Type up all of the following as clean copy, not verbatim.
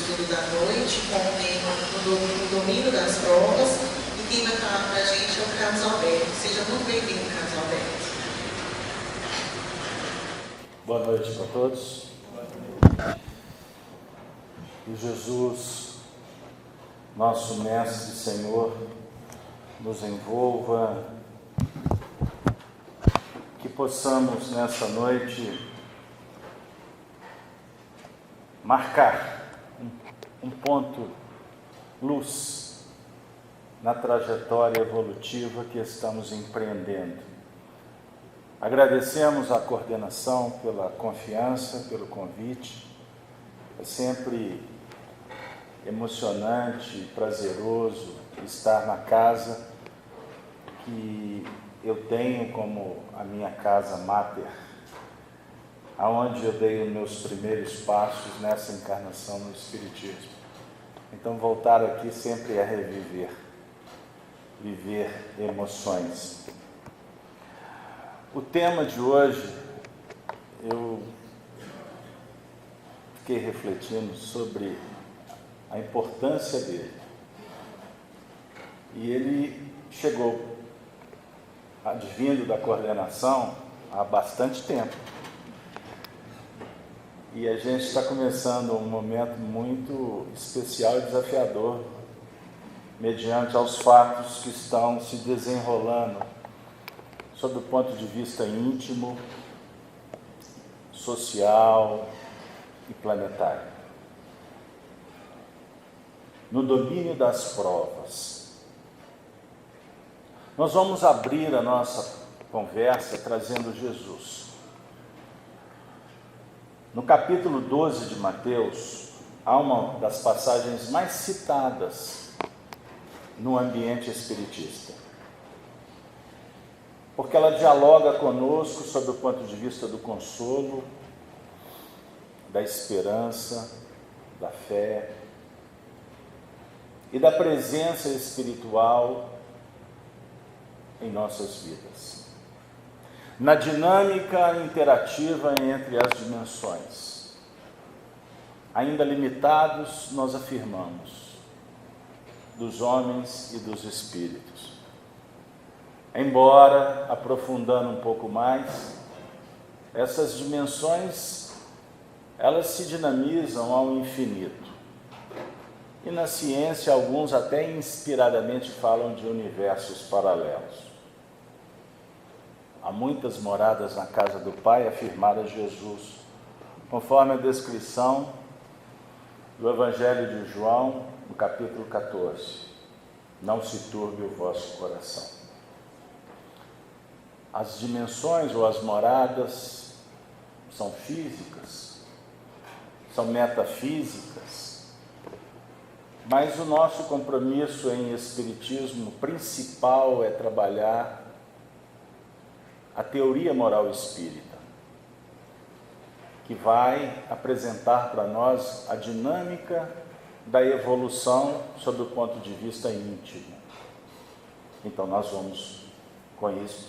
estudo da noite com o tema o domínio das provas, e quem vai falar para a gente é o Carlos Alberto. Seja muito bem-vindo, Carlos Alberto. Boa noite para todos. Que Jesus, nosso Mestre e Senhor, nos envolva, que possamos nessa noite marcar um ponto luz na trajetória evolutiva que estamos empreendendo. Agradecemos a coordenação pela confiança, pelo convite. É sempre emocionante e prazeroso estar na casa que eu tenho como a minha casa máter, aonde eu dei os meus primeiros passos nessa encarnação no Espiritismo. Então voltar aqui sempre é reviver, viver emoções. O tema de hoje, eu fiquei refletindo sobre a importância dele. E ele chegou, advindo da coordenação, há bastante tempo. E a gente está começando um momento muito especial e desafiador, mediante aos fatos que estão se desenrolando, sob o ponto de vista íntimo, social e planetário. No domínio das provas. Nós vamos abrir a nossa conversa trazendo Jesus. No capítulo 12 de Mateus, há uma das passagens mais citadas no ambiente espiritista, porque ela dialoga conosco sob o ponto de vista do consolo, da esperança, da fé e da presença espiritual em nossas vidas. Na dinâmica interativa entre as dimensões, ainda limitados, nós afirmamos, dos homens e dos espíritos. Embora, aprofundando um pouco mais, essas dimensões, elas se dinamizam ao infinito. E na ciência, alguns até inspiradamente falam de universos paralelos. Há muitas moradas na casa do Pai, afirmara Jesus, conforme a descrição do Evangelho de João, no capítulo 14. Não se turbe o vosso coração. As dimensões ou as moradas são físicas, são metafísicas, mas o nosso compromisso em espiritismo principal é trabalhar a teoria moral espírita, que vai apresentar para nós a dinâmica da evolução sob o ponto de vista íntimo. Então nós vamos, com isso,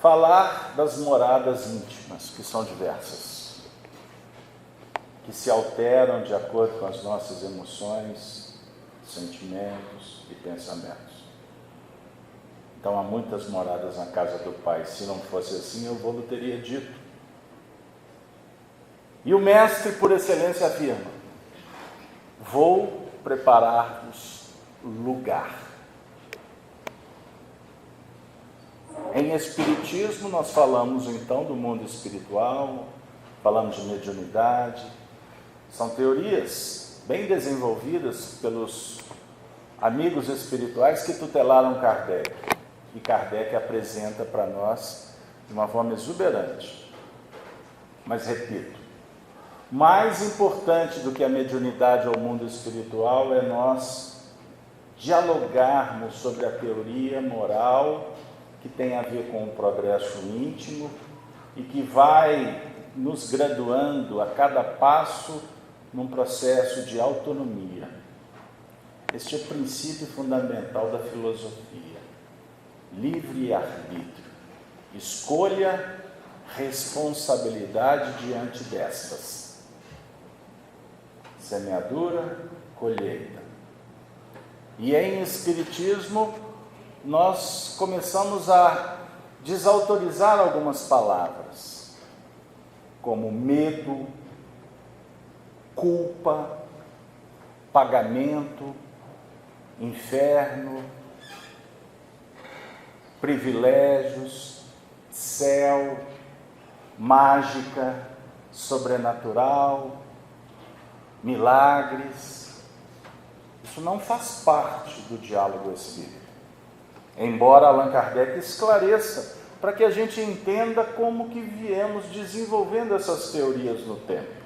falar das moradas íntimas, que são diversas, que se alteram de acordo com as nossas emoções, sentimentos e pensamentos. Então há muitas moradas na casa do Pai. Se não fosse assim, eu vou teria dito. E o Mestre, por excelência, afirma: vou preparar-vos lugar. Em Espiritismo, nós falamos então do mundo espiritual, falamos de mediunidade. São teorias bem desenvolvidas pelos amigos espirituais que tutelaram Kardec. E Kardec apresenta para nós de uma forma exuberante. Mas repito, mais importante do que a mediunidade ao mundo espiritual é nós dialogarmos sobre a teoria moral que tem a ver com o progresso íntimo e que vai nos graduando a cada passo num processo de autonomia. Este é o princípio fundamental da filosofia. Livre-arbítrio, escolha, responsabilidade diante destas. semeadura, colheita. E em Espiritismo, nós começamos a desautorizar algumas palavras, como medo, culpa, pagamento, inferno, privilégios, céu, mágica, sobrenatural, milagres. Isso não faz parte do diálogo espírita. Embora Allan Kardec esclareça para que a gente entenda como que viemos desenvolvendo essas teorias no tempo.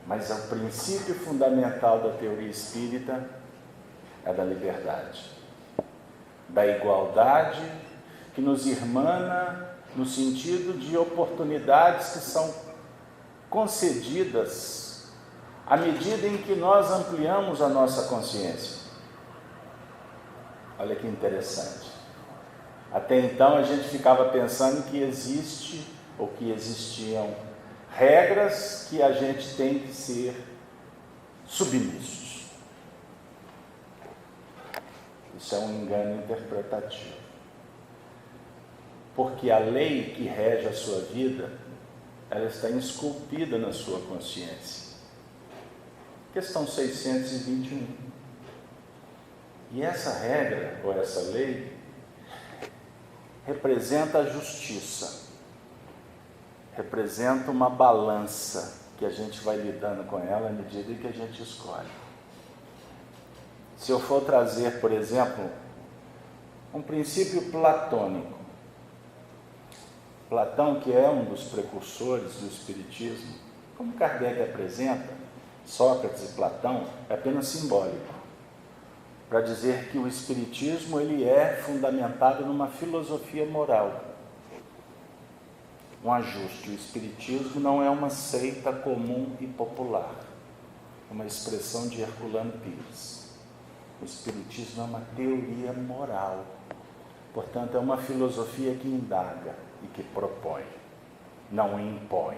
Mas o princípio fundamental da teoria espírita é da liberdade, da igualdade que nos irmana no sentido de oportunidades que são concedidas à medida em que nós ampliamos a nossa consciência. Olha que interessante. Até então a gente ficava pensando que existe ou que existiam regras que a gente tem que ser submissos. Isso é um engano interpretativo. Porque a lei que rege a sua vida, ela está esculpida na sua consciência. Questão 621. E essa regra, ou essa lei, representa a justiça. Representa uma balança que a gente vai lidando com ela à medida que a gente escolhe. Se eu for trazer, por exemplo, um princípio platônico, Platão, que é um dos precursores do Espiritismo, como Kardec apresenta, Sócrates e Platão, é apenas simbólico, para dizer que o Espiritismo ele é fundamentado numa filosofia moral, um ajuste. O Espiritismo não é uma seita comum e popular, é uma expressão de Herculano Pires. O Espiritismo é uma teoria moral, portanto, é uma filosofia que indaga e que propõe, não impõe.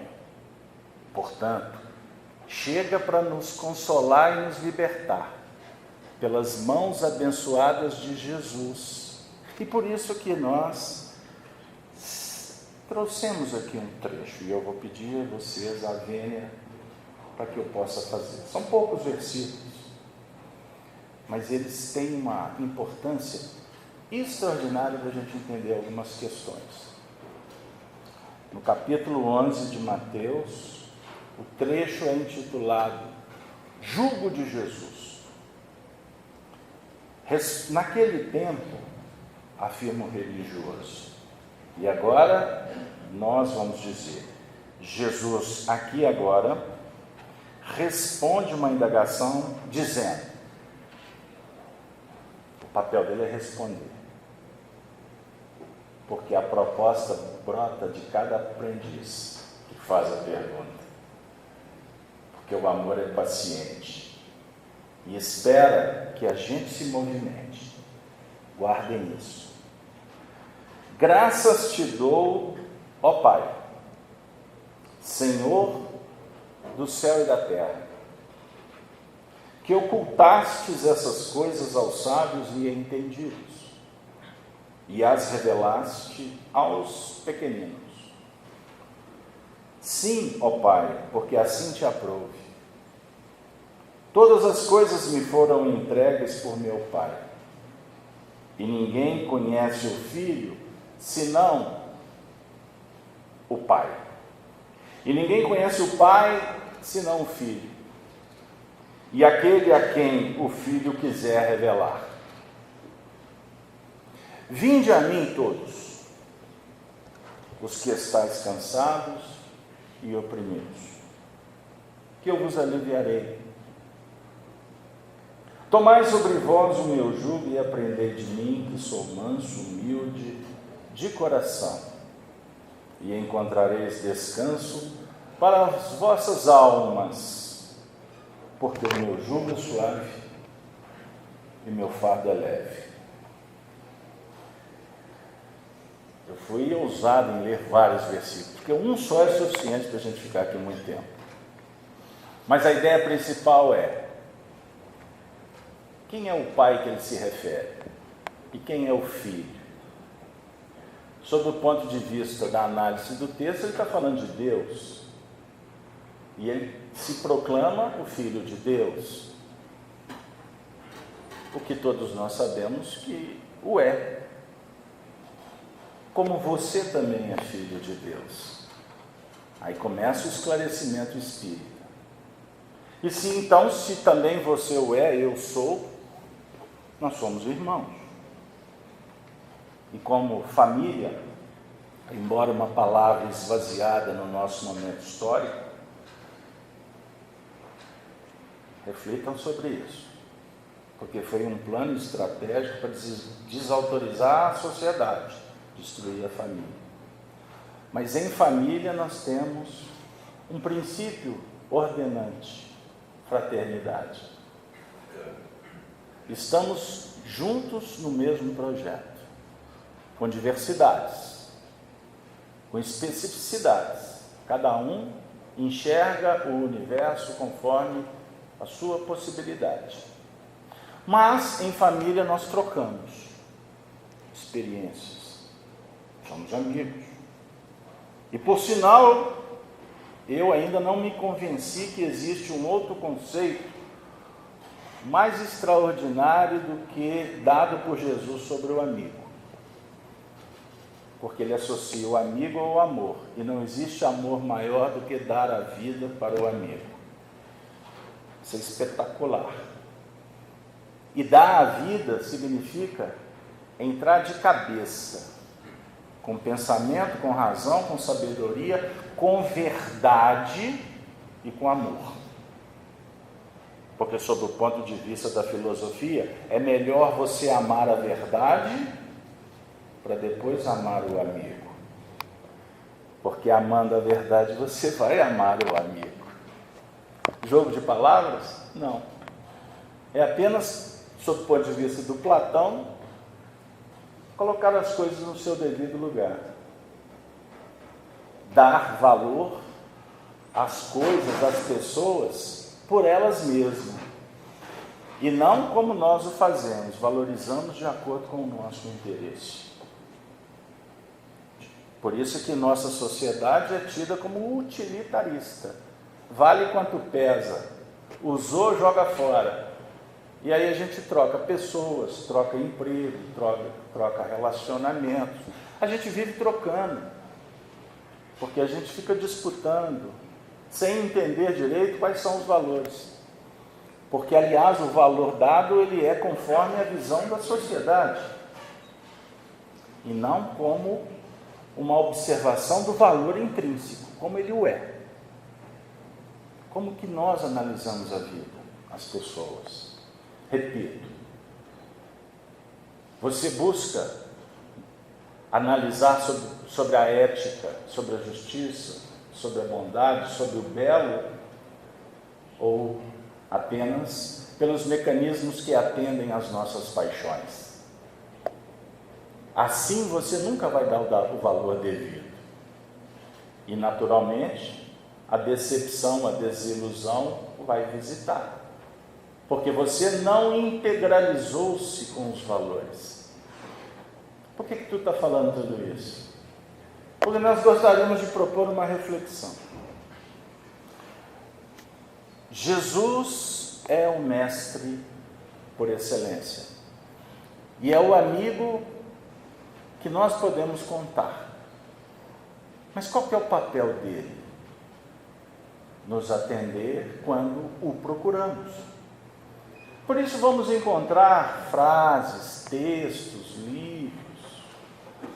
Portanto, chega para nos consolar e nos libertar pelas mãos abençoadas de Jesus. E por isso que nós trouxemos aqui um trecho, e eu vou pedir a vocês a vênia para que eu possa fazer. São poucos versículos, mas eles têm uma importância extraordinária para a gente entender algumas questões. No capítulo 11 de Mateus, o trecho é intitulado Jugo de Jesus. Naquele tempo, afirma o religioso, e agora nós vamos dizer, Jesus aqui agora responde uma indagação dizendo, o papel dele é responder, porque a proposta brota de cada aprendiz que faz a pergunta, porque o amor é paciente e espera que a gente se movimente. Guardem isso. Graças te dou, ó Pai, Senhor do céu e da terra, que ocultastes essas coisas aos sábios e entendidos, e as revelaste aos pequeninos. Sim, ó Pai, porque assim te aprouve. Todas as coisas me foram entregues por meu Pai, e ninguém conhece o Filho, senão o Pai. E ninguém conhece o Pai, senão o Filho, e aquele a quem o Filho quiser revelar. Vinde a mim todos, os que estáis cansados e oprimidos, que eu vos aliviarei. Tomai sobre vós o meu jugo e aprendei de mim, que sou manso, humilde, de coração, e encontrareis descanso para as vossas almas, porque o meu jugo é suave e meu fardo é leve. Eu fui ousado em ler vários versículos, porque um só é suficiente para a gente ficar aqui muito tempo. Mas a ideia principal é: quem é o pai que ele se refere? E quem é o filho? Sob o ponto de vista da análise do texto, ele está falando de Deus. E ele se proclama o Filho de Deus. O que todos nós sabemos que o é. Como você também é filho de Deus. Aí começa o esclarecimento espírita. E se então, se também você o é, eu sou, nós somos irmãos. E como família, embora uma palavra esvaziada no nosso momento histórico, reflitam sobre isso, porque foi um plano estratégico para desautorizar a sociedade, destruir a família. Mas em família nós temos um princípio ordenante: fraternidade. Estamos juntos no mesmo projeto, com diversidades, com especificidades. Cada um enxerga o universo conforme a sua possibilidade. Mas em família nós trocamos experiências, somos amigos. E por sinal, eu ainda não me convenci que existe um outro conceito mais extraordinário do que dado por Jesus sobre o amigo. Porque ele associa o amigo ao amor, e não existe amor maior do que dar a vida para o amigo. Isso é espetacular. E dar a vida significa entrar de cabeça, com pensamento, com razão, com sabedoria, com verdade e com amor. Porque, sob o ponto de vista da filosofia, é melhor você amar a verdade para depois amar o amigo. Porque amando a verdade você vai amar o amigo. Jogo de palavras? Não. É apenas, sob o ponto de vista do Platão, colocar as coisas no seu devido lugar. Dar valor às coisas, às pessoas, por elas mesmas. E não como nós o fazemos, valorizamos de acordo com o nosso interesse. Por isso que nossa sociedade é tida como utilitarista. Vale quanto pesa. Usou, joga fora. E aí a gente troca pessoas, troca emprego, troca relacionamentos. A gente vive trocando. Porque a gente fica disputando, sem entender direito quais são os valores. Porque, aliás, o valor dado, ele é conforme a visão da sociedade. E não como uma observação do valor intrínseco, como ele o é. Como que nós analisamos a vida, as pessoas? Repito, você busca analisar sobre a ética, sobre a justiça, sobre a bondade, sobre o belo, ou apenas pelos mecanismos que atendem às nossas paixões? Assim você nunca vai dar o valor devido. E naturalmente, a decepção, a desilusão vai visitar. Porque você não integralizou-se com os valores. Por que tu está falando tudo isso? Porque nós gostaríamos de propor uma reflexão. Jesus é o mestre por excelência. E é o amigo que nós podemos contar. Mas qual que é o papel dele? Nos atender quando o procuramos. Por isso vamos encontrar frases, textos, livros,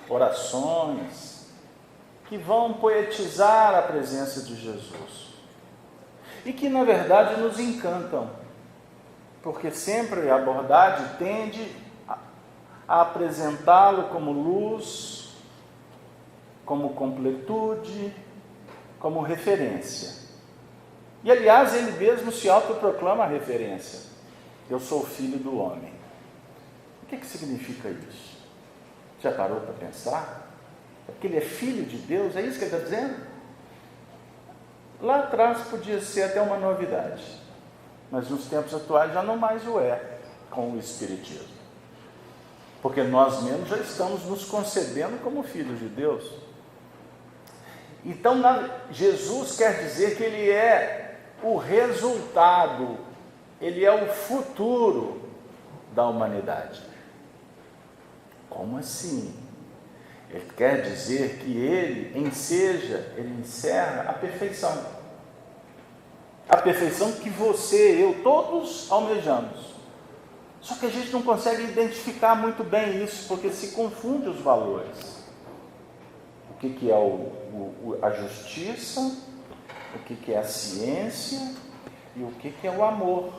orações, que vão poetizar a presença de Jesus. E que, na verdade, nos encantam. Porque sempre a abordagem tende a apresentá-lo como luz, como completude, como referência. E, aliás, ele mesmo se autoproclama a referência. Eu sou o filho do homem. O que significa isso? Já parou para pensar? É porque ele é filho de Deus? É isso que ele está dizendo? Lá atrás podia ser até uma novidade, mas nos tempos atuais já não mais o é com o Espiritismo. Porque nós mesmos já estamos nos concebendo como filhos de Deus. Então, Jesus quer dizer que Ele é o resultado, Ele é o futuro da humanidade. Como assim? Ele quer dizer que Ele encerra a perfeição. A perfeição que você, eu, todos almejamos. Só que a gente não consegue identificar muito bem isso, porque se confunde os valores. O que é a justiça, o que é a ciência e o que é o amor.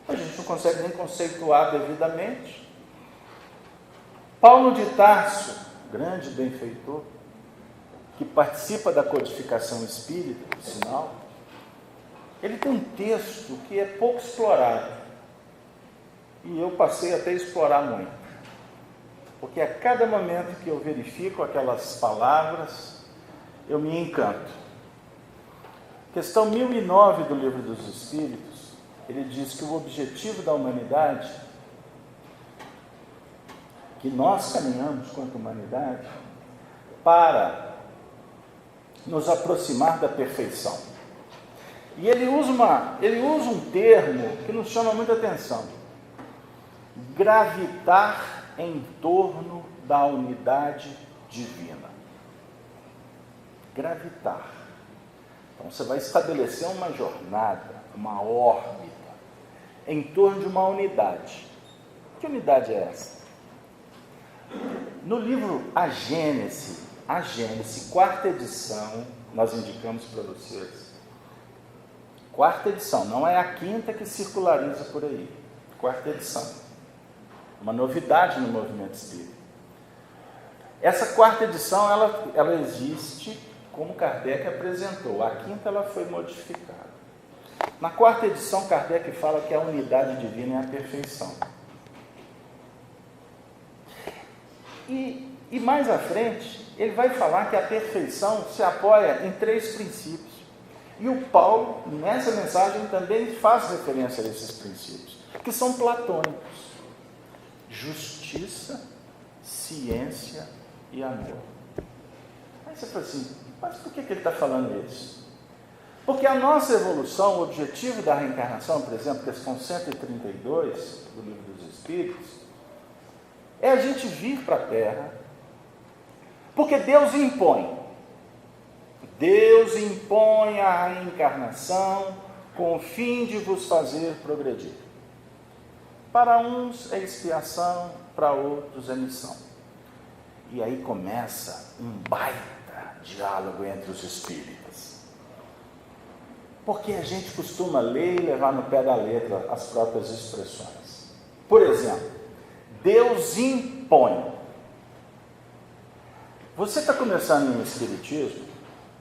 A gente não consegue nem conceituar devidamente. Paulo de Tarso, grande benfeitor, que participa da codificação espírita, por sinal, ele tem um texto que é pouco explorado. E eu passei até a explorar muito. Porque a cada momento que eu verifico aquelas palavras, eu me encanto. Questão 1009 do Livro dos Espíritos, ele diz que o objetivo da humanidade, que nós caminhamos quanto humanidade, para nos aproximar da perfeição. E ele usa um termo que nos chama muita atenção. Gravitar em torno da unidade divina. Gravitar. Então você vai estabelecer uma jornada, uma órbita, em torno de uma unidade. Que unidade é essa? No livro A Gênese, quarta edição, nós indicamos para vocês. Quarta edição, não é a quinta que circulariza por aí. Quarta edição. Uma novidade no movimento espírita. Essa quarta edição, ela existe como Kardec apresentou. A quinta, ela foi modificada. Na quarta edição, Kardec fala que a unidade divina é a perfeição. E mais à frente, ele vai falar que a perfeição se apoia em 3 princípios. E o Paulo, nessa mensagem, também faz referência a esses princípios, que são platônicos. Justiça, ciência e amor. Aí você fala assim, mas por que ele está falando isso? Porque a nossa evolução, o objetivo da reencarnação, por exemplo, questão 132 do Livro dos Espíritos, é a gente vir para a Terra, porque Deus impõe. Deus impõe a reencarnação com o fim de vos fazer progredir. Para uns é expiação, para outros é missão. E aí começa um baita diálogo entre os espíritas. Porque a gente costuma ler e levar no pé da letra as próprias expressões. Por exemplo, Deus impõe. Você está começando em espiritismo,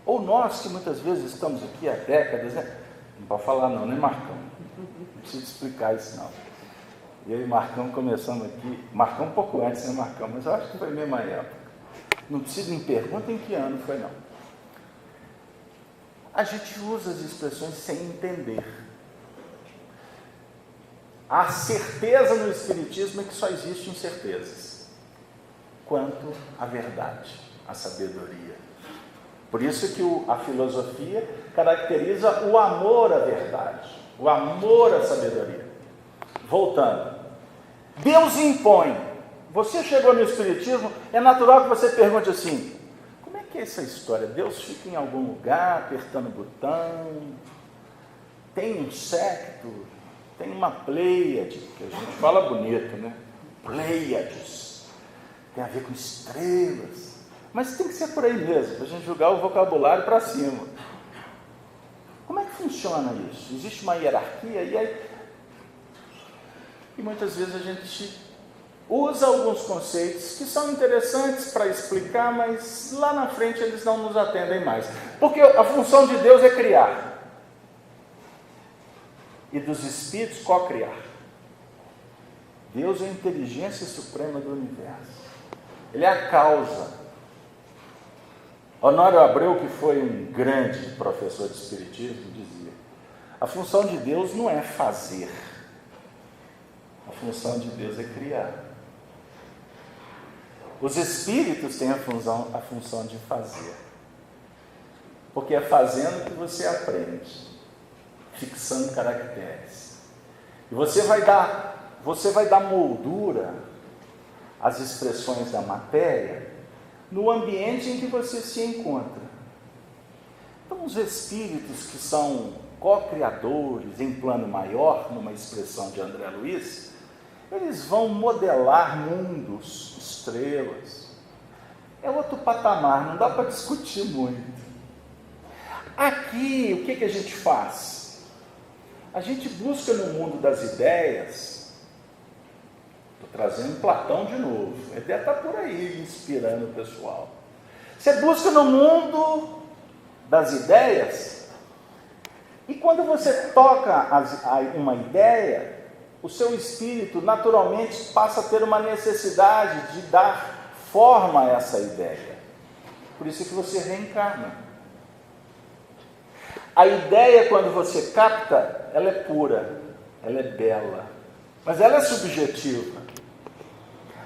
ou nós que muitas vezes estamos aqui há décadas, né? Não pode falar não, né, Marcão? Não preciso explicar isso não. Eu e Marcão começamos aqui, Marcão um pouco antes, né, Marcão? Mas eu acho que foi a mesma época. Não precisa me perguntar em que ano foi não. A gente usa as expressões sem entender. A certeza no espiritismo é que só existe incertezas, quanto à verdade, à sabedoria. Por isso que a filosofia caracteriza o amor à verdade, o amor à sabedoria. Voltando, Deus impõe. Você chegou no espiritismo, é natural que você pergunte assim, como é que é essa história? Deus fica em algum lugar, apertando o botão, tem um séquito, tem uma Pleiade, que a gente fala bonito, né? Pleiades, tem a ver com estrelas, mas tem que ser por aí mesmo, para a gente jogar o vocabulário para cima. Como é que funciona isso? Existe uma hierarquia e muitas vezes a gente usa alguns conceitos que são interessantes para explicar, mas lá na frente eles não nos atendem mais. Porque a função de Deus é criar. E dos espíritos co-criar. Deus é a inteligência suprema do universo. Ele é a causa. Honório Abreu, que foi um grande professor de espiritismo, dizia: a função de Deus não é fazer, a função de Deus é criar. Os espíritos têm a função de fazer, porque é fazendo que você aprende, fixando caracteres. E você vai dar moldura às expressões da matéria no ambiente em que você se encontra. Então, os espíritos que são co-criadores em plano maior, numa expressão de André Luiz, eles vão modelar mundos, estrelas. É outro patamar, não dá para discutir muito. Aqui, o que a gente faz? A gente busca no mundo das ideias. Estou trazendo Platão de novo, ele deve estar por aí inspirando o pessoal. Você busca no mundo das ideias, e quando você toca uma ideia, o seu espírito naturalmente passa a ter uma necessidade de dar forma a essa ideia. Por isso que você reencarna. A ideia, quando você capta, ela é pura, ela é bela, mas ela é subjetiva.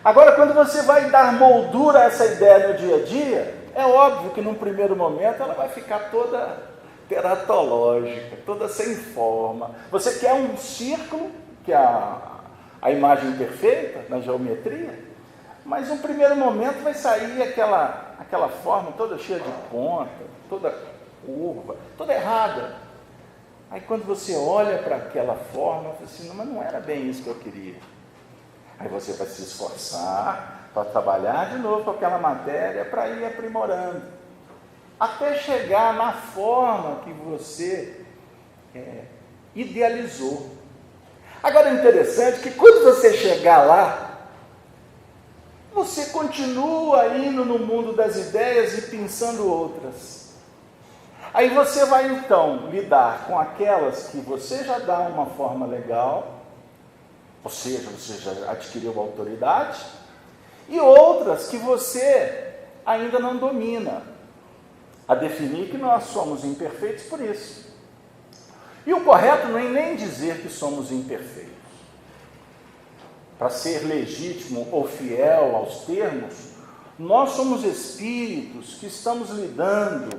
Agora, quando você vai dar moldura a essa ideia no dia a dia, é óbvio que num primeiro momento ela vai ficar toda teratológica, toda sem forma. Você quer um círculo, que é a imagem perfeita na geometria, mas no primeiro momento vai sair aquela forma toda cheia de ponta, toda curva, toda errada. Aí quando você olha para aquela forma, você assim, mas não era bem isso que eu queria. Aí você vai se esforçar para trabalhar de novo com aquela matéria, para ir aprimorando, até chegar na forma que você idealizou. Agora é interessante que quando você chegar lá, você continua indo no mundo das ideias e pensando outras. Aí você vai então lidar com aquelas que você já dá uma forma legal, ou seja, você já adquiriu autoridade, e outras que você ainda não domina, a definir que nós somos imperfeitos por isso. E o correto não é nem dizer que somos imperfeitos. Para ser legítimo ou fiel aos termos, nós somos espíritos que estamos lidando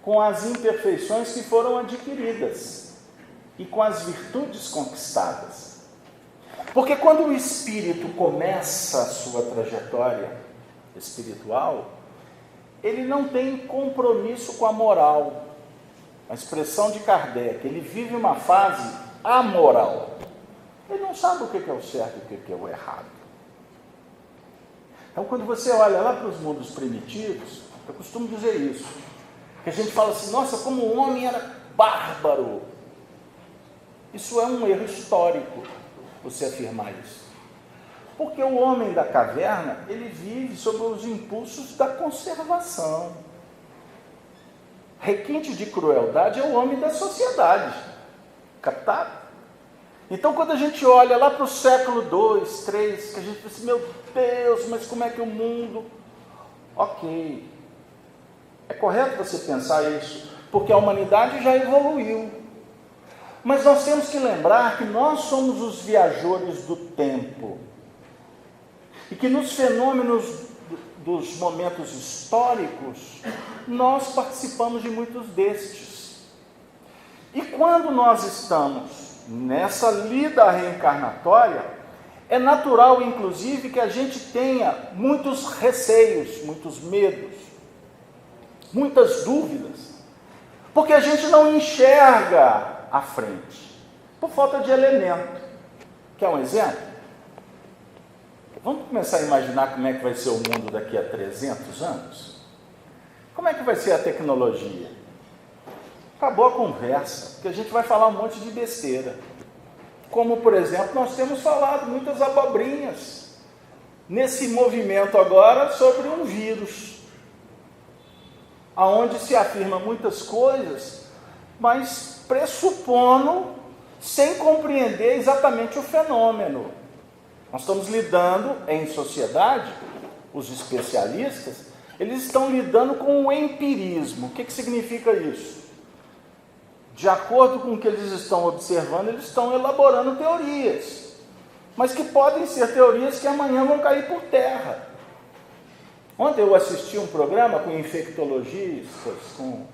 com as imperfeições que foram adquiridas e com as virtudes conquistadas. Porque quando o espírito começa a sua trajetória espiritual, ele não tem compromisso com a moral. A expressão de Kardec, ele vive uma fase amoral. Ele não sabe o que é o certo e o que é o errado. Então, quando você olha lá para os mundos primitivos, eu costumo dizer isso, que a gente fala assim, nossa, como o homem era bárbaro. Isso é um erro histórico, você afirmar isso. Porque o homem da caverna, ele vive sob os impulsos da conservação. Requinte de crueldade é o homem da sociedade. Captado? Então, quando a gente olha lá para o século 2, 3, que a gente pensa assim, meu Deus, mas como é que o mundo... Ok. É correto você pensar isso, porque a humanidade já evoluiu. Mas nós temos que lembrar que nós somos os viajores do tempo. E que nos fenômenos dos momentos históricos, nós participamos de muitos destes. E quando nós estamos nessa lida reencarnatória, é natural, inclusive, que a gente tenha muitos receios, muitos medos, muitas dúvidas, porque a gente não enxerga à frente, por falta de elemento. Quer um exemplo? Vamos começar a imaginar como é que vai ser o mundo daqui a 300 anos? Como é que vai ser a tecnologia? Acabou a conversa, porque a gente vai falar um monte de besteira. Como, por exemplo, nós temos falado muitas abobrinhas nesse movimento agora sobre um vírus, aonde se afirma muitas coisas, mas pressupondo, sem compreender exatamente o fenômeno. Nós estamos lidando em sociedade, os especialistas, Eles estão lidando com o empirismo. O que significa isso? De acordo com o que eles estão observando, eles estão elaborando teorias, mas que podem ser teorias que amanhã vão cair por terra. Ontem eu assisti um programa com infectologistas, com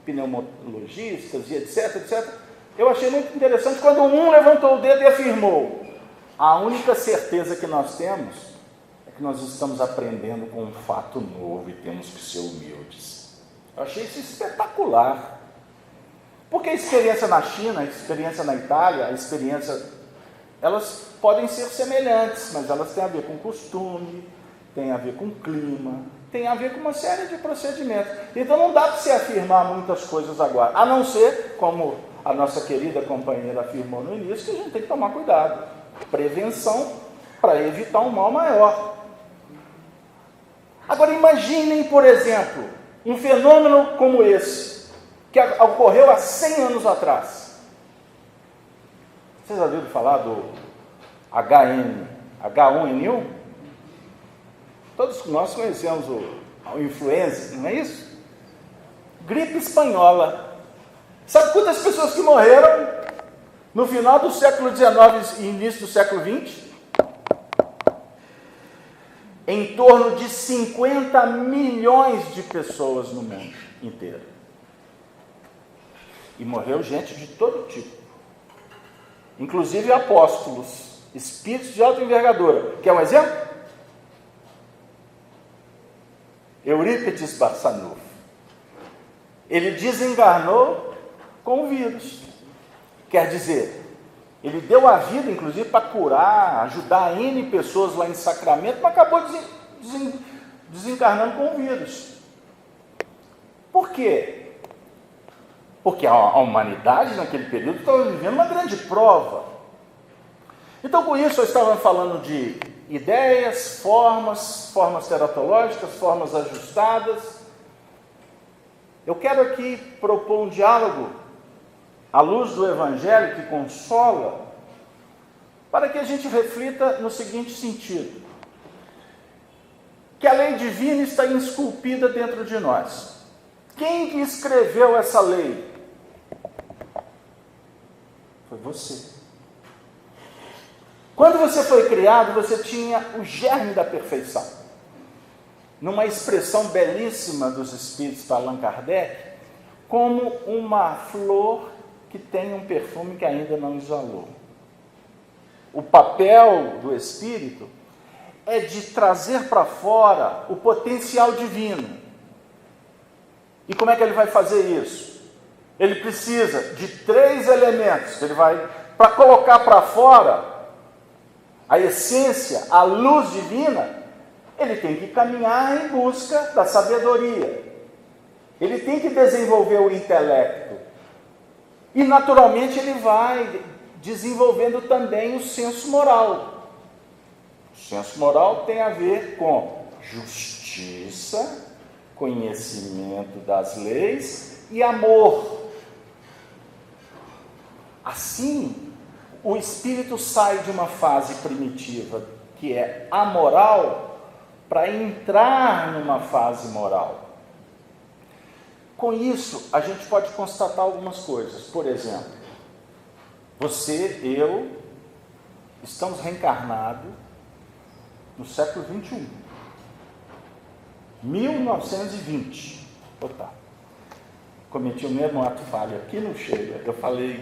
pneumologistas e etc. Eu achei muito interessante quando um levantou o dedo e afirmou: a única certeza que nós temos é que nós estamos aprendendo com um fato novo e temos que ser humildes. Eu achei isso espetacular. Porque a experiência na China, a experiência na Itália, elas podem ser semelhantes, mas elas têm a ver com costume, têm a ver com clima, têm a ver com uma série de procedimentos. Então não dá para se afirmar muitas coisas agora, a não ser, como a nossa querida companheira afirmou no início, que a gente tem que tomar cuidado. Prevenção para evitar um mal maior. Agora imaginem, por exemplo, um fenômeno como esse, que ocorreu há 100 anos atrás. Vocês já ouviram falar do H1N1? Todos nós conhecemos o influenza, não é isso? Gripe espanhola. Sabe quantas pessoas que morreram no final do século XIX e início do século XX? Em torno de 50 milhões de pessoas no mundo inteiro. E morreu gente de todo tipo, inclusive apóstolos, espíritos de alta envergadura. Quer um exemplo? Eurípides Barçanufo. Ele desencarnou com o vírus. Quer dizer, ele deu a vida, inclusive, para curar, ajudar N pessoas lá em Sacramento, mas acabou desencarnando com o vírus. Por quê? Porque a humanidade, naquele período, estava vivendo uma grande prova. Então, com isso, eu estava falando de ideias, formas teratológicas, formas ajustadas. Eu quero aqui propor um diálogo à luz do Evangelho que consola, para que a gente reflita no seguinte sentido: que a lei divina está esculpida dentro de nós. Quem que escreveu essa lei? Foi você. Quando você foi criado, você tinha o germe da perfeição. Numa expressão belíssima dos espíritos para Allan Kardec, como uma flor que tem um perfume que ainda não exalou. O papel do espírito é de trazer para fora o potencial divino. E como é que ele vai fazer isso? Ele precisa de 3 elementos. Ele vai, para colocar para fora a essência, a luz divina, ele tem que caminhar em busca da sabedoria. Ele tem que desenvolver o intelecto. E, naturalmente, ele vai desenvolvendo também o senso moral. O senso moral tem a ver com justiça, conhecimento das leis e amor. Assim, o espírito sai de uma fase primitiva, que é amoral, para entrar numa fase moral. Com isso, a gente pode constatar algumas coisas. Por exemplo, você, eu, estamos reencarnados no século 21. 1920. Opa, cometi o mesmo ato falho aqui no Chega. Eu falei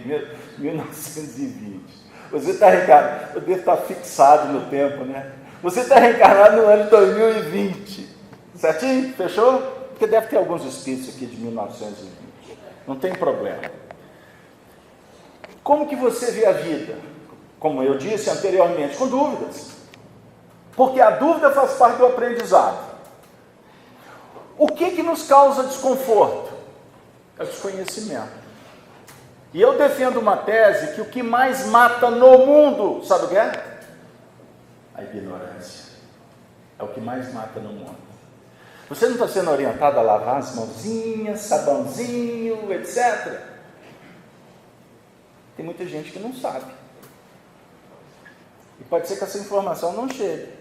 1920. Você está reencarnado, eu devo estar fixado no tempo, né? Você está reencarnado no ano 2020. Certinho? Fechou? Porque deve ter alguns espíritos aqui de 1920. Não tem problema. Como que você vê a vida? Como eu disse anteriormente, com dúvidas. Porque a dúvida faz parte do aprendizado. O que nos causa desconforto? É o desconhecimento. E eu defendo uma tese que o que mais mata no mundo, sabe o que é? A ignorância. É o que mais mata no mundo. Você não está sendo orientado a lavar as mãozinhas, sabãozinho, etc. Tem muita gente que não sabe. E pode ser que essa informação não chegue.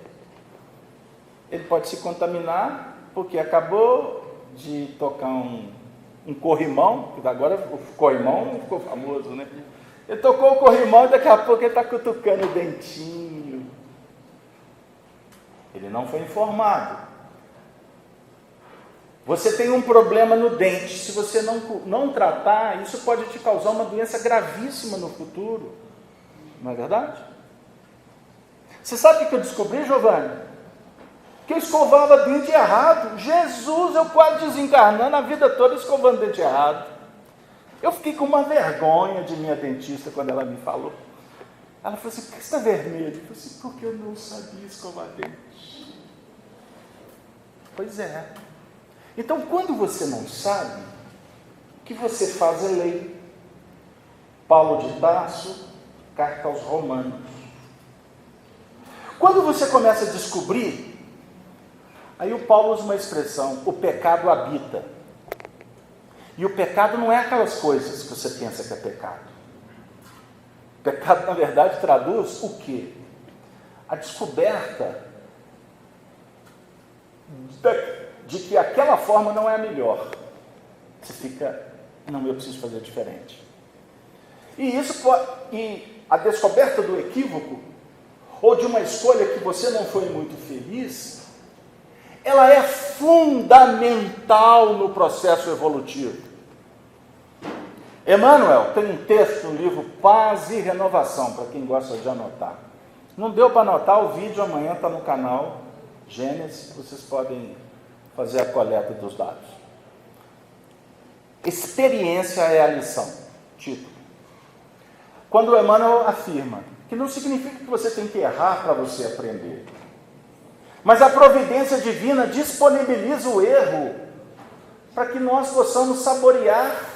Ele pode se contaminar porque acabou de tocar um corrimão, que agora o corrimão ficou famoso, né? Ele tocou o corrimão e daqui a pouco ele está cutucando o dentinho. Ele não foi informado. Você tem um problema no dente, se você não tratar, isso pode te causar uma doença gravíssima no futuro. Não é verdade? Você sabe o que eu descobri, Giovanni? Que eu escovava dente errado. Jesus, eu quase desencarnando a vida toda escovando dente errado. Eu fiquei com uma vergonha de minha dentista quando ela me falou. Ela falou assim, por que você está vermelho? Eu falei assim, porque eu não sabia escovar dente. Pois é. Então, quando você não sabe, o que você faz é lei. Paulo de Tarso, carta aos Romanos. Quando você começa a descobrir, aí o Paulo usa uma expressão, o pecado habita. E o pecado não é aquelas coisas que você pensa que é pecado. O pecado, na verdade, traduz o quê? A descoberta de que aquela forma não é a melhor. Você fica, não, eu preciso fazer diferente. E a descoberta do equívoco, ou de uma escolha que você não foi muito feliz, ela é fundamental no processo evolutivo. Emmanuel tem um texto no livro Paz e Renovação, para quem gosta de anotar. Não deu para anotar, o vídeo amanhã está no canal Gênesis, vocês podem fazer a coleta dos dados. Experiência é a lição. Título. Quando o Emmanuel afirma que não significa que você tem que errar para você aprender, mas a providência divina disponibiliza o erro para que nós possamos saborear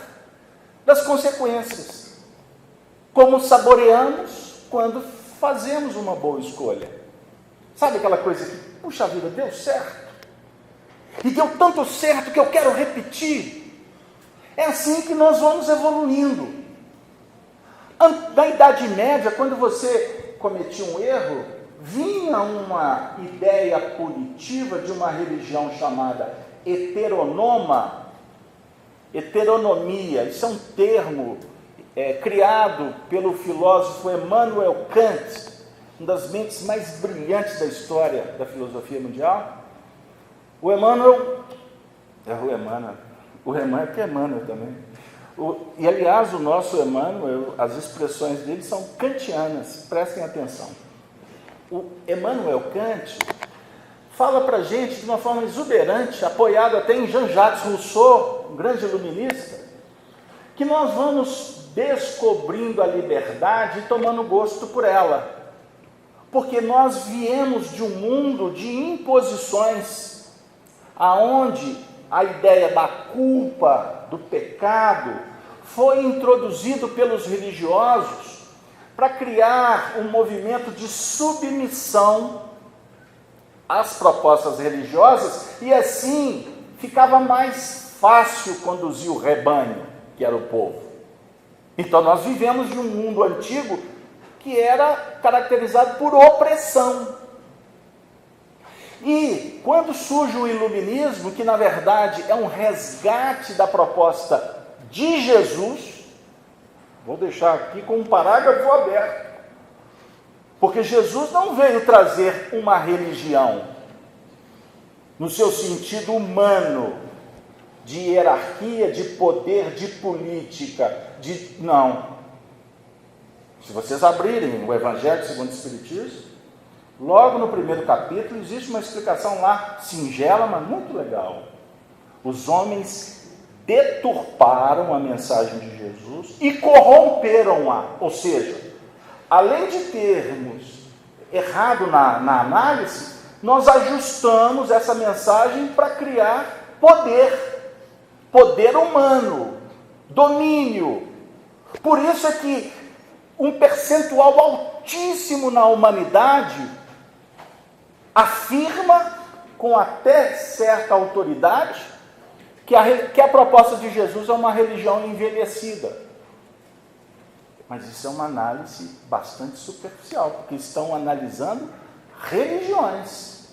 das consequências, como saboreamos quando fazemos uma boa escolha. Sabe aquela coisa que, puxa vida, deu certo, e deu tanto certo que eu quero repetir? É assim que nós vamos evoluindo. Na Idade Média, quando você cometia um erro, vinha uma ideia punitiva de uma religião chamada heteronomia. Isso é um termo criado pelo filósofo Immanuel Kant, uma das mentes mais brilhantes da história da filosofia mundial. O Emmanuel que é Emmanuel também. E aliás, o nosso Emmanuel, as expressões dele são kantianas, prestem atenção. O Immanuel Kant fala para a gente de uma forma exuberante, apoiado até em Jean-Jacques Rousseau, um grande iluminista, que nós vamos descobrindo a liberdade e tomando gosto por ela. Porque nós viemos de um mundo de imposições, aonde a ideia da culpa, do pecado, foi introduzido pelos religiosos para criar um movimento de submissão às propostas religiosas, e assim ficava mais fácil conduzir o rebanho, que era o povo. Então nós vivemos de um mundo antigo que era caracterizado por opressão. E quando surge o iluminismo, que na verdade é um resgate da proposta de Jesus, vou deixar aqui com um parágrafo aberto, porque Jesus não veio trazer uma religião no seu sentido humano, de hierarquia, de poder, de política, não. Se vocês abrirem o Evangelho segundo o Espiritismo, logo no primeiro capítulo existe uma explicação lá, singela, mas muito legal. Os homens deturparam a mensagem de Jesus e corromperam-a. Ou seja, além de termos errado na análise, nós ajustamos essa mensagem para criar poder humano, domínio. Por isso é que um percentual altíssimo na humanidade afirma, com até certa autoridade, que a proposta de Jesus é uma religião envelhecida. Mas isso é uma análise bastante superficial, porque estão analisando religiões.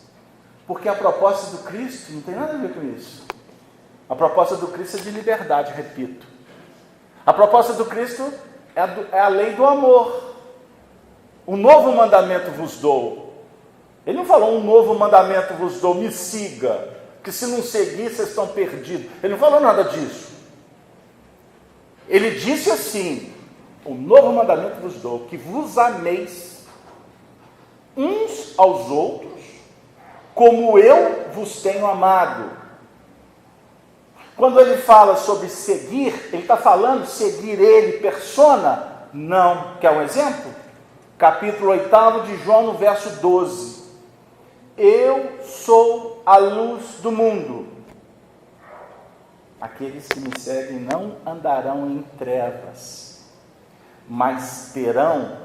Porque a proposta do Cristo não tem nada a ver com isso. A proposta do Cristo é de liberdade, repito. A proposta do Cristo é a lei do amor. Um novo mandamento vos dou. Ele não falou um novo mandamento vos dou, me siga, que se não seguir vocês estão perdidos. Ele não falou nada disso. Ele disse assim, um novo mandamento vos dou, que vos ameis uns aos outros, como eu vos tenho amado. Quando ele fala sobre seguir, ele está falando seguir ele, persona? Não. Quer um exemplo? Capítulo 8 de João, no verso 12. Eu sou a luz do mundo. Aqueles que me seguem não andarão em trevas, mas terão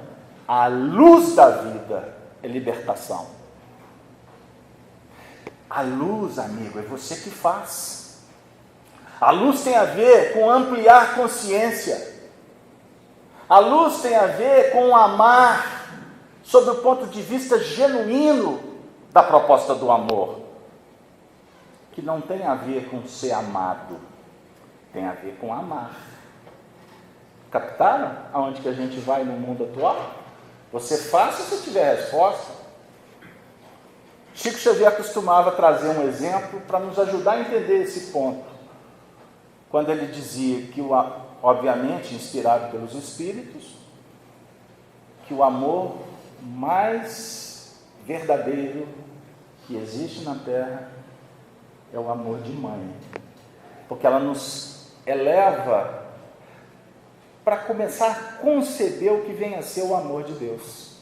a luz da vida e libertação. A luz, amigo, é você que faz. A luz tem a ver com ampliar consciência. A luz tem a ver com amar sob o ponto de vista genuíno da proposta do amor, que não tem a ver com ser amado, tem a ver com amar. Captaram aonde que a gente vai no mundo atual? Você faça se tiver resposta. Chico Xavier costumava trazer um exemplo para nos ajudar a entender esse ponto. Quando ele dizia que, obviamente inspirado pelos Espíritos, que o amor mais verdadeiro que existe na Terra é o amor de mãe, porque ela nos eleva para começar a conceber o que vem a ser o amor de Deus.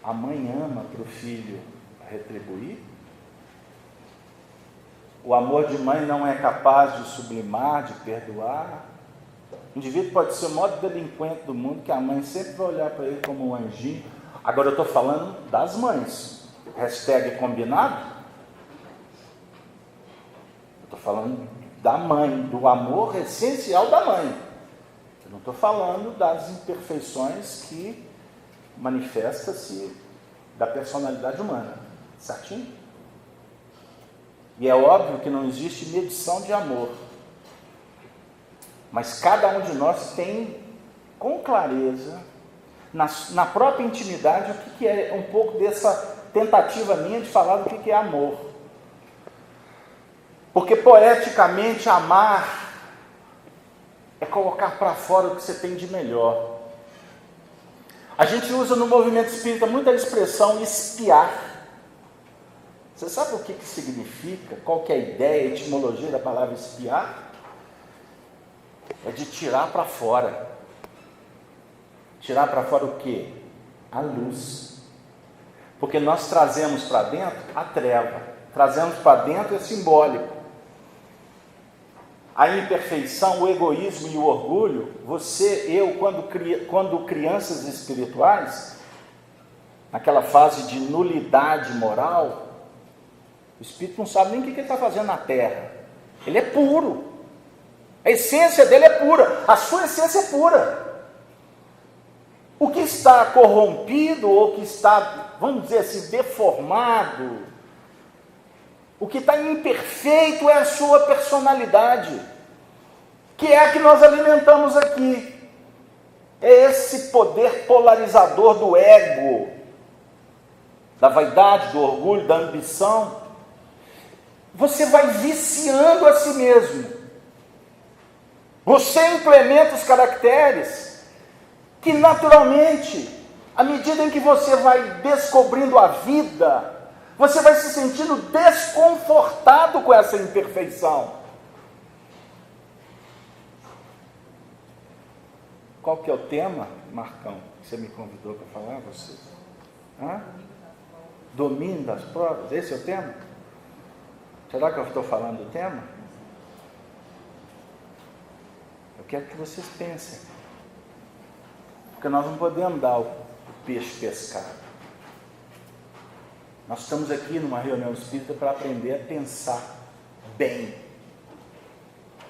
A mãe ama para o filho retribuir. O amor de mãe não é capaz de sublimar, de perdoar. O indivíduo pode ser o maior delinquente do mundo, que a mãe sempre vai olhar para ele como um anjinho. Agora eu estou falando das mães. Hashtag combinado. Eu estou falando da mãe, do amor essencial da mãe. Eu não estou falando das imperfeições que manifesta-se da personalidade humana. Certinho? E é óbvio que não existe medição de amor. Mas cada um de nós tem, com clareza, na própria intimidade, o que é um pouco dessa tentativa minha de falar do que é amor. Porque poeticamente amar é colocar para fora o que você tem de melhor. A gente usa no movimento espírita muito a expressão espiar. Você sabe o que significa? Qual que é a ideia, a etimologia da palavra espiar? É de tirar para fora. Tirar para fora o quê? A luz. Porque nós trazemos para dentro a treva. Trazemos para dentro é simbólico. A imperfeição, o egoísmo e o orgulho, eu, quando crianças espirituais, naquela fase de nulidade moral, o espírito não sabe nem o que ele está fazendo na terra. Ele é puro. A essência dele é pura. A sua essência é pura. O que está corrompido, ou que está, vamos dizer assim, deformado, o que está imperfeito é a sua personalidade, que é a que nós alimentamos aqui. É esse poder polarizador do ego, da vaidade, do orgulho, da ambição. Você vai viciando a si mesmo. Você implementa os caracteres que naturalmente, à medida em que você vai descobrindo a vida, você vai se sentindo desconfortado com essa imperfeição. Qual que é o tema, Marcão, que você me convidou para falar, você? Domínio das provas, esse é o tema? Será que eu estou falando do tema? Eu quero que vocês pensem. Porque nós não podemos dar o peixe pescado. Nós estamos aqui numa reunião espírita para aprender a pensar bem.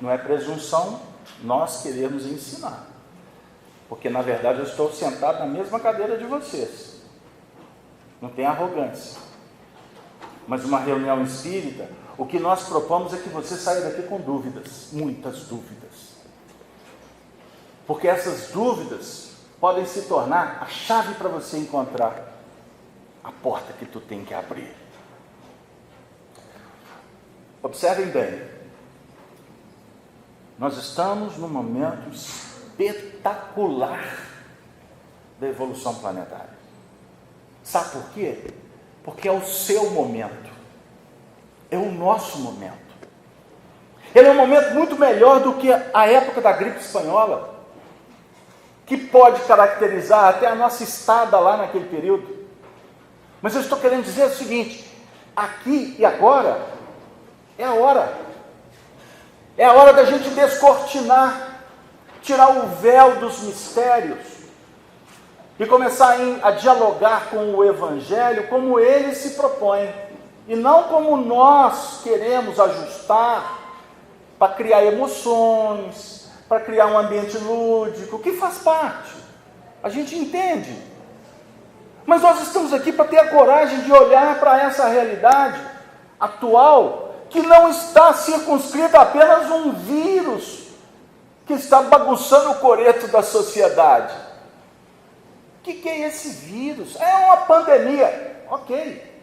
Não é presunção nós queremos ensinar. Porque, na verdade, eu estou sentado na mesma cadeira de vocês. não tem arrogância. Mas uma reunião espírita, o que nós propomos é que você saia daqui com dúvidas, muitas dúvidas. Porque essas dúvidas podem se tornar a chave para você encontrar a porta que tu tem que abrir. Observem bem, nós estamos num momento espetacular da evolução planetária. Sabe por quê? Porque é o seu momento, é o nosso momento. Ele é um momento muito melhor do que a época da gripe espanhola, que pode caracterizar até a nossa estada lá naquele período. Mas eu estou querendo dizer o seguinte: aqui e agora é a hora. É a hora da gente descortinar, tirar o véu dos mistérios e começar a dialogar com o Evangelho como ele se propõe, e não como nós queremos ajustar para criar emoções, para criar um ambiente lúdico, que faz parte, a gente entende. Mas nós estamos aqui para ter a coragem de olhar para essa realidade atual, que não está circunscrita a apenas um vírus que está bagunçando o coreto da sociedade. O que é esse vírus? É uma pandemia, ok.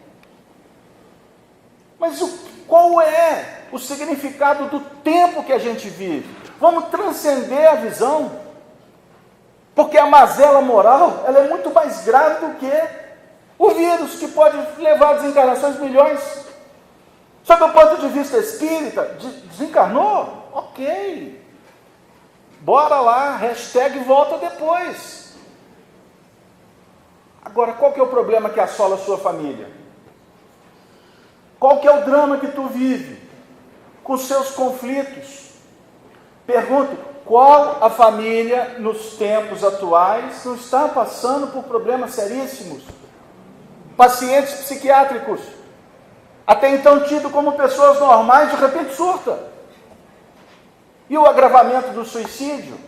Mas qual é o significado do tempo que a gente vive? Vamos transcender a visão, porque a mazela moral, ela é muito mais grave do que o vírus, que pode levar a desencarnações milhões. Sob o ponto de vista espírita, desencarnou? Ok. Bora lá, hashtag volta depois. Agora, qual que é o problema que assola a sua família? Qual que é o drama que tu vive com seus conflitos? Pergunto, qual a família nos tempos atuais não está passando por problemas seríssimos? Pacientes psiquiátricos, até então tido como pessoas normais, de repente surta. E o agravamento do suicídio?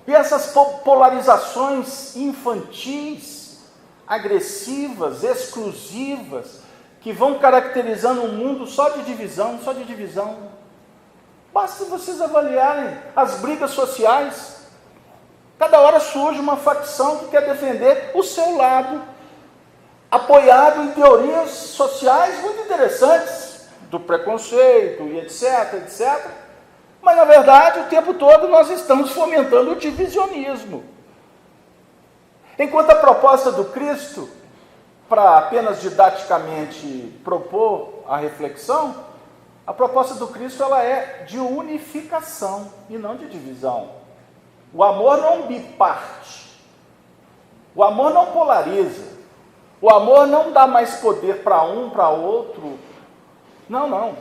E essas polarizações infantis, agressivas, exclusivas, que vão caracterizando um mundo só de divisão, só de divisão. Basta vocês avaliarem as brigas sociais. Cada hora surge uma facção que quer defender o seu lado, apoiado em teorias sociais muito interessantes, do preconceito e etc, etc. Mas, na verdade, o tempo todo nós estamos fomentando o divisionismo. Enquanto a proposta do Cristo, para apenas didaticamente propor a reflexão, a proposta do Cristo ela é de unificação e não de divisão. O amor não biparte. O amor não polariza. O amor não dá mais poder para um, para outro. Não.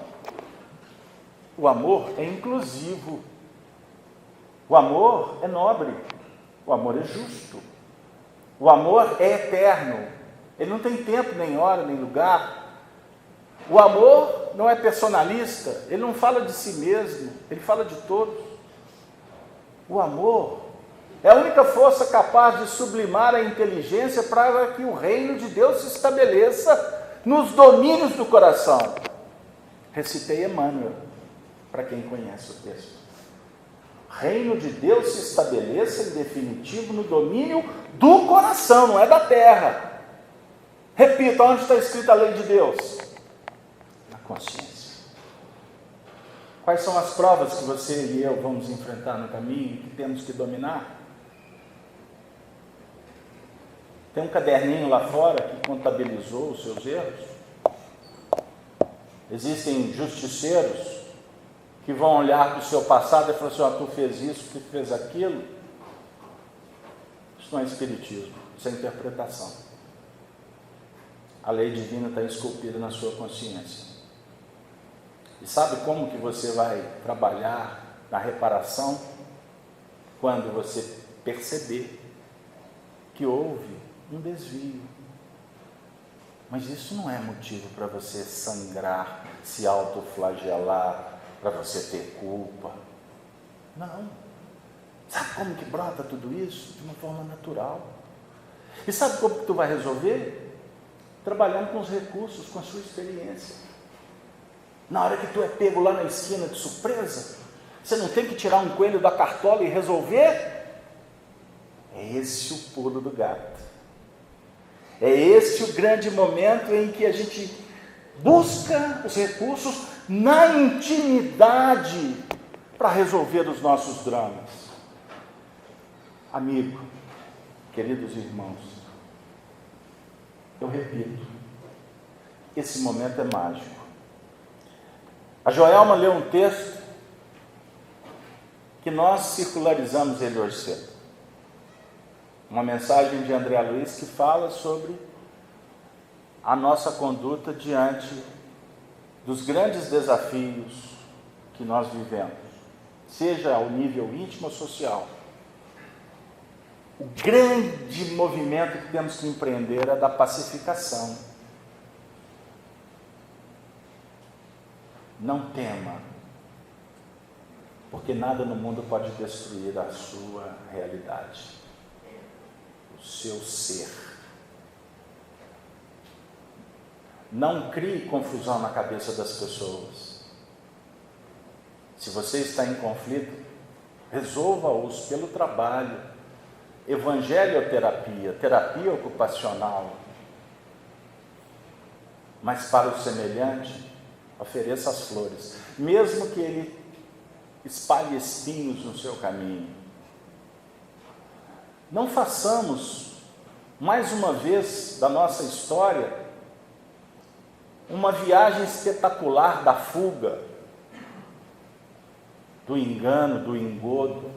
O amor é inclusivo. O amor é nobre. O amor é justo. O amor é eterno. Ele não tem tempo, nem hora, nem lugar. O amor não é personalista. Ele não fala de si mesmo. Ele fala de todos. O amor é a única força capaz de sublimar a inteligência para que o reino de Deus se estabeleça nos domínios do coração. Recitei Emmanuel, para quem conhece o texto. Reino de Deus se estabeleça em definitivo no domínio do coração, não é da terra. Repita, onde está escrita a lei de Deus? Na consciência. Quais são as provas que você e eu vamos enfrentar no caminho e que temos que dominar? Tem um caderninho lá fora que contabilizou os seus erros? Existem justiceiros que vão olhar para o seu passado e falar assim, tu fez isso, tu fez aquilo. Isso não é espiritismo, isso é interpretação. A lei divina está esculpida na sua consciência. E sabe como que você vai trabalhar na reparação? Quando você perceber que houve um desvio. Mas isso não é motivo para você sangrar, se autoflagelar, para você ter culpa. Não. Sabe como que brota tudo isso? De uma forma natural. E sabe como que tu vai resolver? Trabalhando com os recursos, com a sua experiência. Na hora que tu é pego lá na esquina de surpresa, você não tem que tirar um coelho da cartola e resolver? É esse o pulo do gato. É esse o grande momento em que a gente busca os recursos na intimidade para resolver os nossos dramas. Amigo, queridos irmãos, eu repito, esse momento é mágico. A Joelma leu um texto que nós circularizamos ele hoje cedo. Uma mensagem de André Luiz que fala sobre a nossa conduta diante dos grandes desafios que nós vivemos, seja ao nível íntimo ou social. O grande movimento que temos que empreender é da pacificação. Não tema, porque nada no mundo pode destruir a sua realidade, o seu ser. Não crie confusão na cabeça das pessoas. Se você está em conflito, resolva-os pelo trabalho. Evangelho ou terapia ocupacional. Mas para o semelhante, ofereça as flores, mesmo que ele espalhe espinhos no seu caminho. Não façamos, mais uma vez da nossa história, uma viagem espetacular da fuga, do engano, do engodo.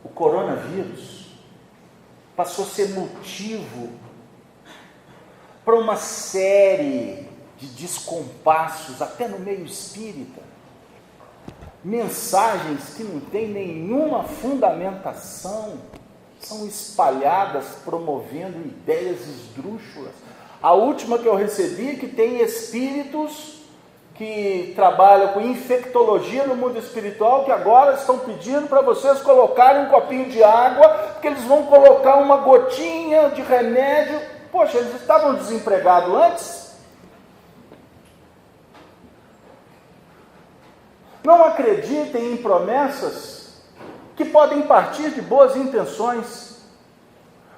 O coronavírus passou a ser motivo para uma série de descompassos, até no meio espírita. Mensagens que não têm nenhuma fundamentação, são espalhadas promovendo ideias esdrúxulas. A última que eu recebi é que tem espíritos que trabalham com infectologia no mundo espiritual, que agora estão pedindo para vocês colocarem um copinho de água, porque eles vão colocar uma gotinha de remédio. Poxa, eles estavam desempregados antes? Não acreditem em promessas que podem partir de boas intenções.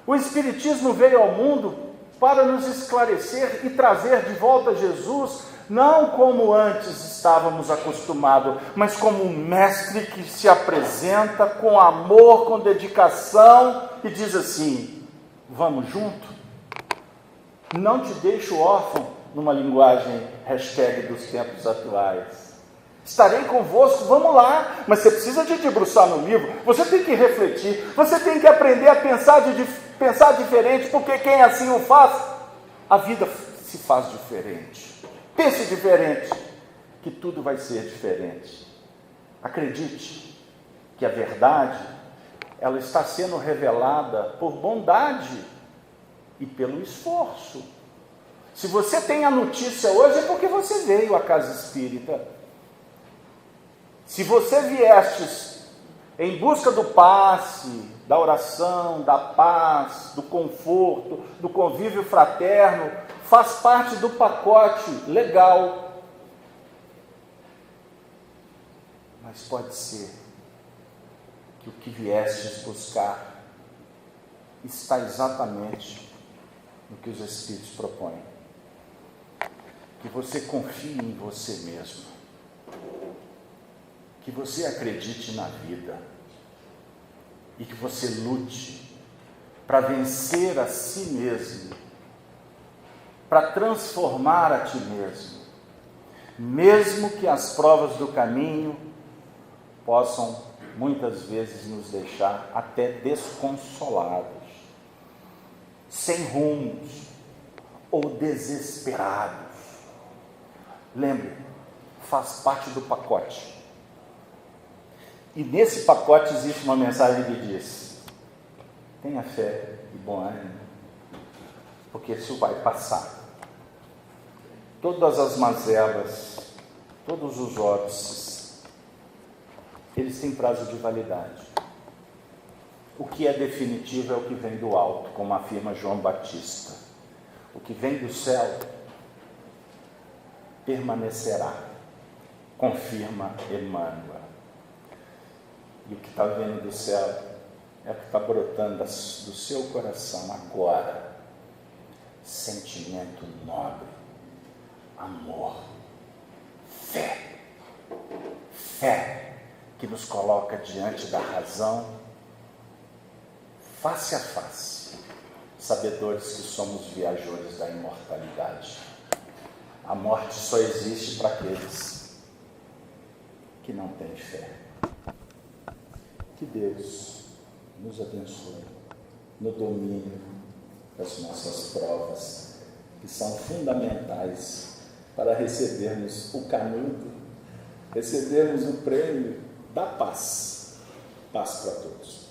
O Espiritismo veio ao mundo para nos esclarecer e trazer de volta Jesus, não como antes estávamos acostumados, mas como um mestre que se apresenta com amor, com dedicação e diz assim: vamos junto? Não te deixo órfão, numa linguagem hashtag dos tempos atuais. Estarei convosco, vamos lá, mas você precisa de debruçar no livro, você tem que refletir, você tem que aprender a pensar diferente, porque quem assim o faz, a vida se faz diferente. Pense diferente, que tudo vai ser diferente. Acredite que a verdade, ela está sendo revelada por bondade e pelo esforço. Se você tem a notícia hoje, é porque você veio à casa espírita. Se você viestes em busca do passe, da oração, da paz, do conforto, do convívio fraterno, faz parte do pacote legal. Mas pode ser que o que viestes buscar está exatamente no que os Espíritos propõem. Que você confie em você mesmo. Que você acredite na vida e que você lute para vencer a si mesmo, para transformar a ti mesmo, mesmo que as provas do caminho possam muitas vezes nos deixar até desconsolados, sem rumos ou desesperados. Lembre, faz parte do pacote. E nesse pacote existe uma mensagem que diz: tenha fé e bom ânimo, porque isso vai passar. Todas as mazelas, todos os óbices, eles têm prazo de validade. O que é definitivo é o que vem do alto, como afirma João Batista. O que vem do céu permanecerá, confirma Emmanuel. E o que está vindo do céu é o que está brotando do seu coração agora. Sentimento nobre, amor, fé. Fé que nos coloca diante da razão, face a face, sabedores que somos viajores da imortalidade. A morte só existe para aqueles que não têm fé. Que Deus nos abençoe no domínio das nossas provas, que são fundamentais para recebermos o canudo, recebermos o prêmio da paz. Paz para todos.